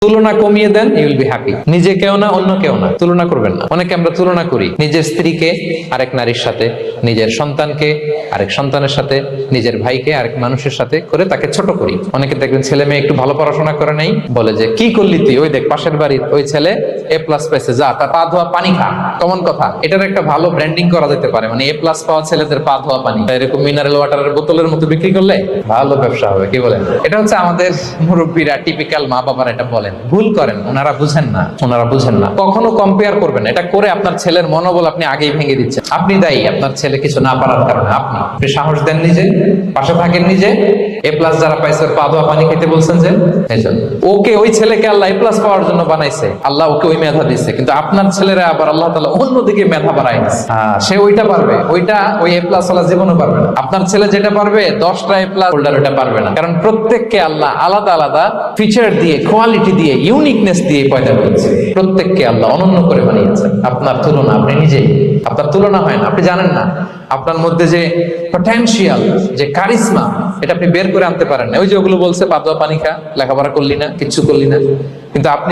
তুলনা কমিয়ে দেন, you will be happy. নিজে কেউ না, অন্য কেউ না, তুলনা করবেন না। অনেকে আমরা তুলনা করি নিজের স্ত্রীকে আরেক নারীর সাথে, নিজের সন্তানকে আরেক সন্তানের সাথে, নিজের ভাইকে আরেক মানুষের সাথে করে তাকে ছোট করি। অনেকে দেখবেন ছেলে মেয়ে একটু ভালো পড়াশোনা করে নাই, বলে যে কি করলি তুই, ওই দেখ পাশের বাড়ির ওই ছেলে এ প্লাস পাইছে, যা তার পা ধোয়া পানি খা। কমন কথা, এটার একটা ভালো ব্র্যান্ডিং করা যেতে পারে, মানে এ প্লাস পাওয়া ছেলেদের পা ধোয়া পানি এরকম মিনারেল ওয়াটারের বোতলের মতো বিক্রি করলে ভালো ব্যবসা হবে। কি বলেন? এটা হচ্ছে আমাদের মুরব্বীরা, টিপিক্যাল মা বাবারা এটা বলেন, ভুল করেন, ওনারা বুঝেন না, ওনারা বুঝেন না। কখনো কম্পেয়ার করবেন, এটা করে আপনার ছেলের মনোবল আপনি আগেই ভেঙে দিচ্ছেন। আপনি দায়ী আপনার ছেলে কিছু না পারার কারণে। আপনি সাহস দেন নিজে, পাশে থাকেন নিজে। এ প্লাস যারা পাইছে ওর পা ধোয়া পানি খেতে বলছেন যে, ওকে ওই ছেলেকে আল্লাহ এ প্লাস পাওয়ার জন্য বানাইছে, আল্লাহ ওকে ওই মেধা দিচ্ছে, কিন্তু আপনার ছেলেরা আবার আল্লাহ তাআলা অন্যদিকে মেধা বাড়ায় দিচ্ছে। সে ওইটা পারবে, ওইটা ওই এ প্লাস ওয়ালা জীবনও পারবে না। আপনার ছেলে যেটা পারবে 10টা এ প্লাস হোল্ডার ওটা পারবে না, কারণ প্রত্যেককে আল্লাহ আলাদা আলাদা ফিচার দিয়ে, কোয়ালিটি দিয়ে, ইউনিকনেস দিয়ে পয়দা করেছে। প্রত্যেককে আল্লাহ অনন্য করে বানিয়েছেন। আপনার তুলনা আপনি নিজেই, আপনার তুলনা হয় না, আপনি জানেন না আপনার মধ্যে যে পটেনশিয়াল, যে কারিশমা, এটা আপনি বের করে আনতে পারেন না। ওই যে ওগুলো বলছে পা ধোয়া পানি খা, লেখাপড়া করলি না, কিচ্ছু করলি না, কিন্তু আপনি